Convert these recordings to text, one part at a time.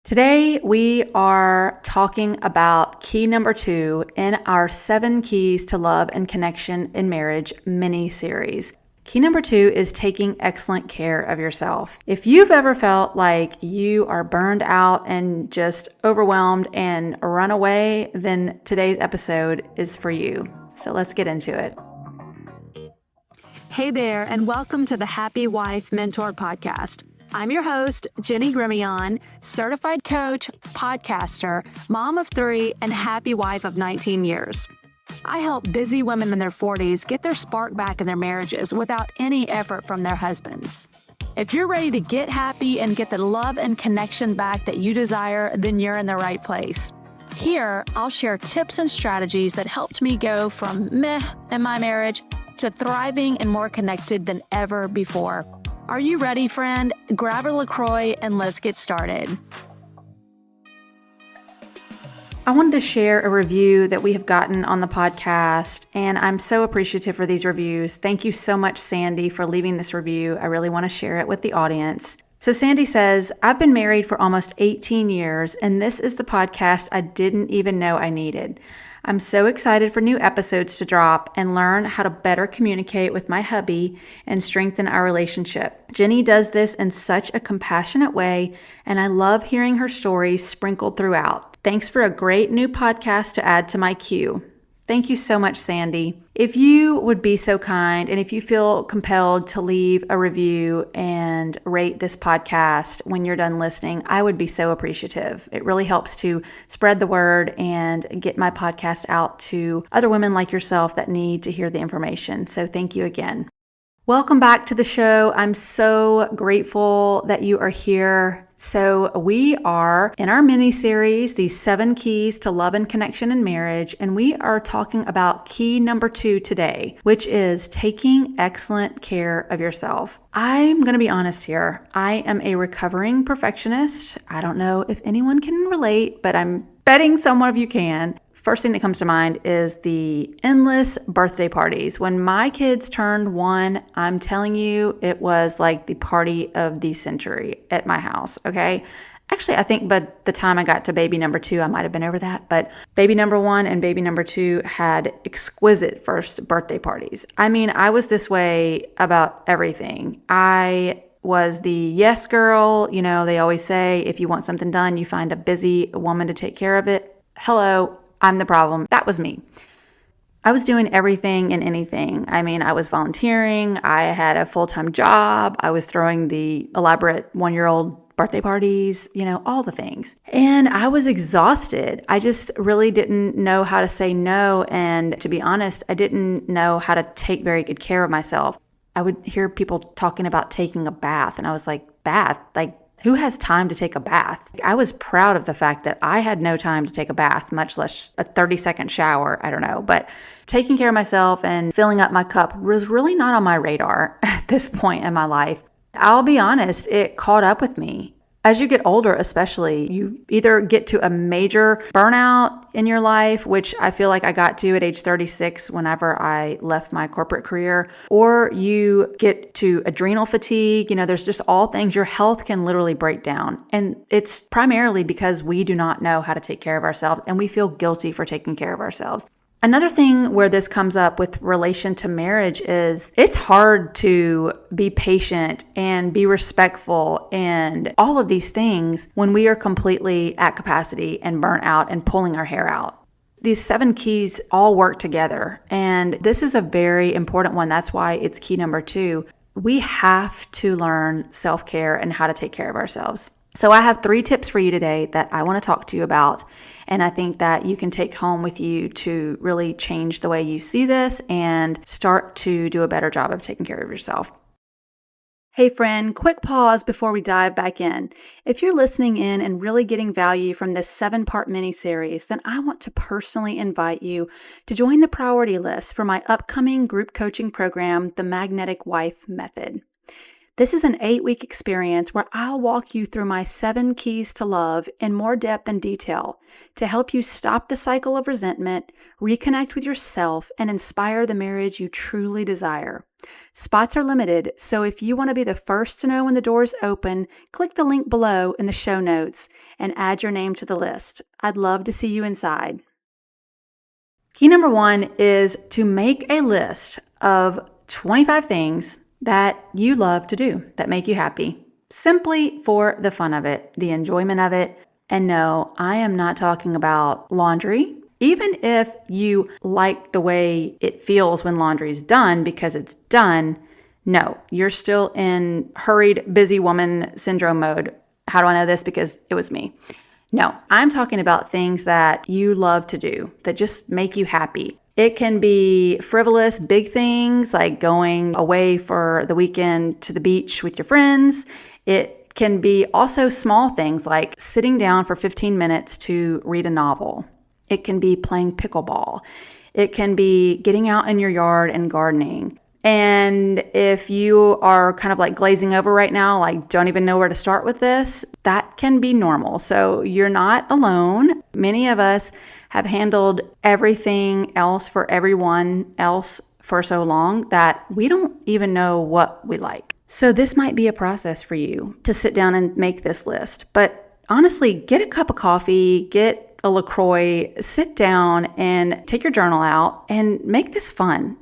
Today, we are talking about key number 2 in our 7 Keys to Love and Connection in Marriage mini series. Key number 2 is taking excellent care of yourself. If you've ever felt like you are burned out and just overwhelmed and run away, then today's episode is for you. So let's get into it. Hey there, and welcome to the Happy Wife Mentor Podcast. I'm your host, Jenny Grimion, certified coach, podcaster, mom of 3, and happy wife of 19 years. I help busy women in their 40s get their spark back in their marriages without any effort from their husbands. If you're ready to get happy and get the love and connection back that you desire, then you're in the right place. Here, I'll share tips and strategies that helped me go from meh in my marriage to thriving and more connected than ever before. Are you ready, friend? Grab a LaCroix and let's get started. I wanted to share a review that we have gotten on the podcast, and I'm so appreciative for these reviews. Thank you so much, Sandy, for leaving this review. I really want to share it with the audience. So Sandy says, I've been married for almost 18 years, and this is the podcast I didn't even know I needed. I'm so excited for new episodes to drop and learn how to better communicate with my hubby and strengthen our relationship. Jenny does this in such a compassionate way, and I love hearing her stories sprinkled throughout. Thanks for a great new podcast to add to my queue. Thank you so much, Sandy. If you would be so kind, and if you feel compelled to leave a review and rate this podcast when you're done listening, I would be so appreciative. It really helps to spread the word and get my podcast out to other women like yourself that need to hear the information. So thank you again. Welcome back to the show. I'm so grateful that you are here. So we are in our mini series, these 7 keys to love and connection in marriage, and we are talking about key number 2 today, which is taking excellent care of yourself. I'm going to be honest here. I am a recovering perfectionist. I don't know if anyone can relate, but I'm betting some of you can. First thing that comes to mind is the endless birthday parties. When my kids turned 1, I'm telling you, it was like the party of the century at my house, okay? Actually, I think by the time I got to baby number 2, I might have been over that, but baby number 1 and baby number 2 had exquisite first birthday parties. I mean, I was this way about everything. I was the yes girl. You know, they always say, if you want something done, you find a busy woman to take care of it. Hello. I'm the problem. That was me. I was doing everything and anything. I mean, I was volunteering. I had a full-time job. I was throwing the elaborate 1-year-old birthday parties, all the things. And I was exhausted. I just really didn't know how to say no. And to be honest, I didn't know how to take very good care of myself. I would hear people talking about taking a bath. And I was like, bath? Like, who has time to take a bath? I was proud of the fact that I had no time to take a bath, much less a 30-second shower. I don't know. But taking care of myself and filling up my cup was really not on my radar at this point in my life. I'll be honest, it caught up with me. As you get older, especially, you either get to a major burnout in your life, which I feel like I got to at age 36 whenever I left my corporate career, or you get to adrenal fatigue. There's just all things. Your health can literally break down. And it's primarily because we do not know how to take care of ourselves, and we feel guilty for taking care of ourselves. Another thing where this comes up with relation to marriage is it's hard to be patient and be respectful and all of these things when we are completely at capacity and burnt out and pulling our hair out. These 7 keys all work together, and this is a very important one. That's why it's key number 2. We have to learn self-care and how to take care of ourselves. So I have 3 tips for you today that I want to talk to you about, and I think that you can take home with you to really change the way you see this and start to do a better job of taking care of yourself. Hey friend, quick pause before we dive back in. If you're listening in and really getting value from this 7-part mini-series, then I want to personally invite you to join the priority list for my upcoming group coaching program, The Magnetic Wife Method. This is an 8-week experience where I'll walk you through my 7 keys to love in more depth and detail to help you stop the cycle of resentment, reconnect with yourself, and inspire the marriage you truly desire. Spots are limited, so if you want to be the first to know when the doors open, click the link below in the show notes and add your name to the list. I'd love to see you inside. Key number 1 is to make a list of 25 things that you love to do, that make you happy, simply for the fun of it, the enjoyment of it. And no, I am not talking about laundry. Even if you like the way it feels when laundry is done because it's done, no, you're still in hurried, busy woman syndrome mode. How do I know this? Because it was me. No, I'm talking about things that you love to do that just make you happy. It can be frivolous, big things like going away for the weekend to the beach with your friends. It can be also small things like sitting down for 15 minutes to read a novel. It can be playing pickleball. It can be getting out in your yard and gardening. And if you are kind of like glazing over right now, like don't even know where to start with this, that can be normal. So you're not alone. Many of us have handled everything else for everyone else for so long that we don't even know what we like. So this might be a process for you to sit down and make this list. But honestly, get a cup of coffee, get a LaCroix, sit down and take your journal out and make this fun.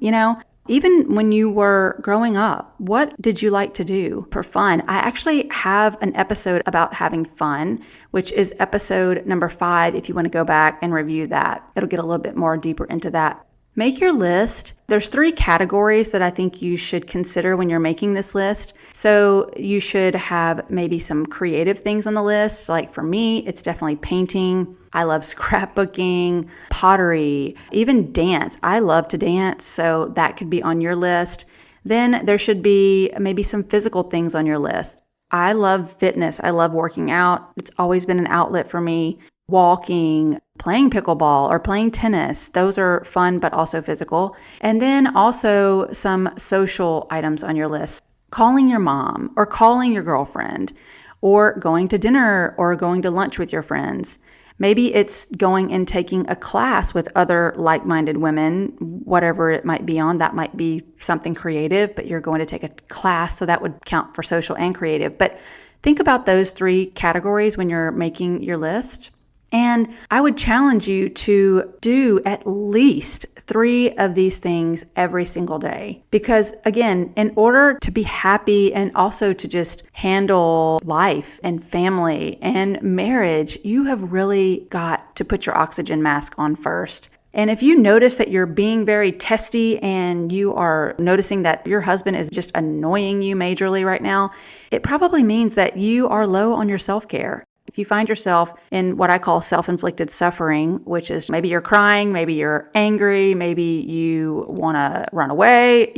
Even when you were growing up, what did you like to do for fun? I actually have an episode about having fun, which is episode number 5. If you want to go back and review that, it'll get a little bit more deeper into that. Make your list. There's 3 categories that I think you should consider when you're making this list. So you should have maybe some creative things on the list. Like for me, it's definitely painting. I love scrapbooking, pottery, even dance. I love to dance, so that could be on your list. Then there should be maybe some physical things on your list. I love fitness. I love working out. It's always been an outlet for me. Walking, playing pickleball, or playing tennis. Those are fun, but also physical. And then also some social items on your list. Calling your mom, or calling your girlfriend, or going to dinner, or going to lunch with your friends. Maybe it's going and taking a class with other like-minded women, whatever it might be on. That might be something creative, but you're going to take a class, so that would count for social and creative. But think about those 3 categories when you're making your list. And I would challenge you to do at least 3 of these things every single day. Because again, in order to be happy and also to just handle life and family and marriage, you have really got to put your oxygen mask on first. And if you notice that you're being very testy and you are noticing that your husband is just annoying you majorly right now, it probably means that you are low on your self-care. If you find yourself in what I call self-inflicted suffering, which is maybe you're crying, maybe you're angry, maybe you want to run away,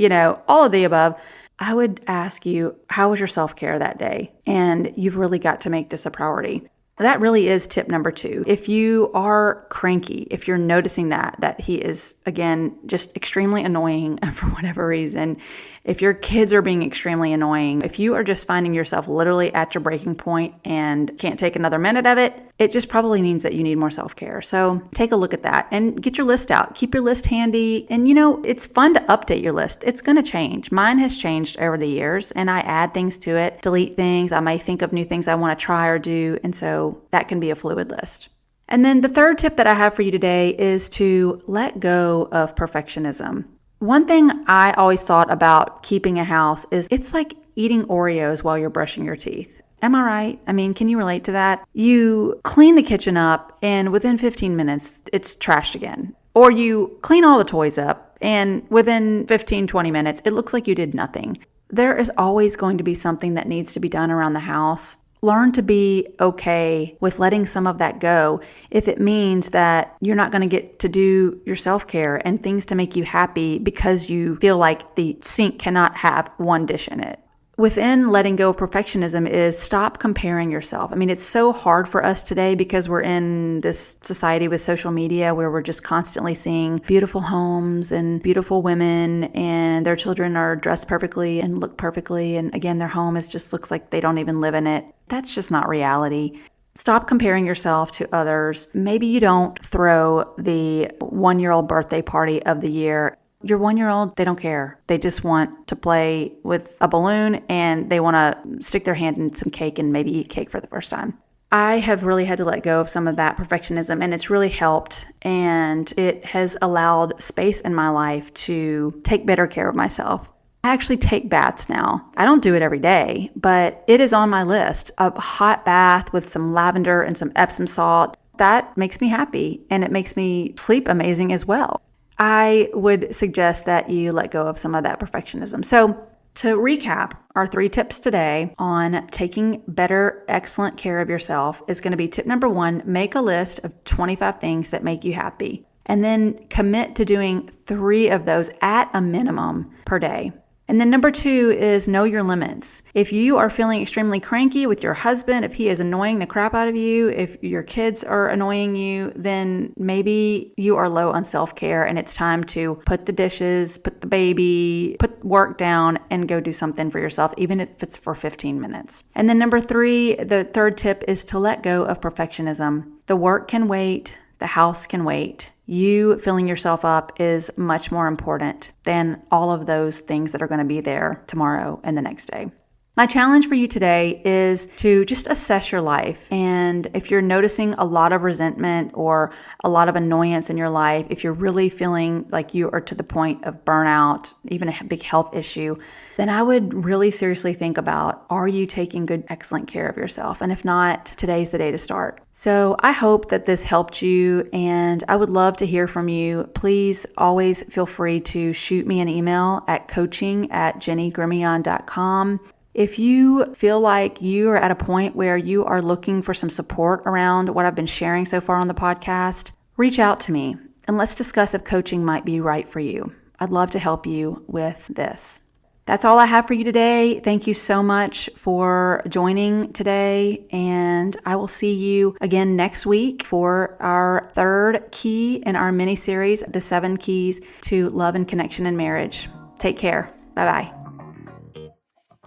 all of the above, I would ask you, how was your self-care that day? And you've really got to make this a priority. That really is tip number 2. If you are cranky, if you're noticing that he is, again, just extremely annoying for whatever reason, if your kids are being extremely annoying, if you are just finding yourself literally at your breaking point and can't take another minute of it, it just probably means that you need more self-care. So take a look at that and get your list out. Keep your list handy. And it's fun to update your list. It's going to change. Mine has changed over the years and I add things to it, delete things. I may think of new things I want to try or do. And so that can be a fluid list. And then the 3rd tip that I have for you today is to let go of perfectionism. One thing I always thought about keeping a house is it's like eating Oreos while you're brushing your teeth. Am I right? I mean, can you relate to that? You clean the kitchen up and within 15 minutes, it's trashed again. Or you clean all the toys up and within 15-20 minutes, it looks like you did nothing. There is always going to be something that needs to be done around the house. Learn to be okay with letting some of that go if it means that you're not going to get to do your self-care and things to make you happy because you feel like the sink cannot have one dish in it. within letting go of perfectionism is stop comparing yourself. I mean, it's so hard for us today because we're in this society with social media where we're just constantly seeing beautiful homes and beautiful women, and their children are dressed perfectly and look perfectly. And again, their home just looks like they don't even live in it. That's just not reality. Stop comparing yourself to others. Maybe you don't throw the 1-year-old birthday party of the year. Your 1-year-old, they don't care. They just want to play with a balloon and they want to stick their hand in some cake and maybe eat cake for the first time. I have really had to let go of some of that perfectionism, and it's really helped, and it has allowed space in my life to take better care of myself. I actually take baths now. I don't do it every day, but it is on my list. A hot bath with some lavender and some Epsom salt, that makes me happy, and it makes me sleep amazing as well. I would suggest that you let go of some of that perfectionism. So to recap, our 3 tips today on taking better, excellent care of yourself is going to be tip number 1, make a list of 25 things that make you happy, and then commit to doing 3 of those at a minimum per day. And then number 2 is know your limits. If you are feeling extremely cranky with your husband, if he is annoying the crap out of you, if your kids are annoying you, then maybe you are low on self-care and it's time to put the dishes, put the baby, put work down and go do something for yourself, even if it's for 15 minutes. And then number 3, the third tip is to let go of perfectionism. The work can wait. The house can wait. You filling yourself up is much more important than all of those things that are going to be there tomorrow and the next day. My challenge for you today is to just assess your life. And if you're noticing a lot of resentment or a lot of annoyance in your life, if you're really feeling like you are to the point of burnout, even a big health issue, then I would really seriously think about, are you taking good, excellent care of yourself? And if not, today's the day to start. So I hope that this helped you, and I would love to hear from you. Please always feel free to shoot me an email at coaching@jennygrimion.com. If you feel like you are at a point where you are looking for some support around what I've been sharing so far on the podcast, reach out to me and let's discuss if coaching might be right for you. I'd love to help you with this. That's all I have for you today. Thank you so much for joining today, and I will see you again next week for our 3rd key in our mini series, The 7 Keys to Love and Connection in Marriage. Take care. Bye-bye.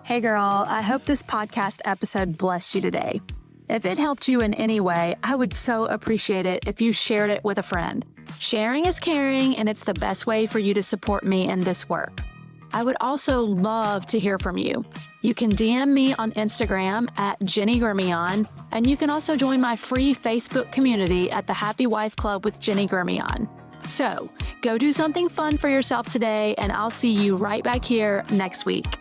Hey girl, I hope this podcast episode blessed you today. If it helped you in any way, I would so appreciate it if you shared it with a friend. Sharing is caring, and it's the best way for you to support me in this work. I would also love to hear from you. You can DM me on Instagram at Jenny Grimion, and you can also join my free Facebook community at the Happy Wife Club with Jenny Grimion. So, go do something fun for yourself today, and I'll see you right back here next week.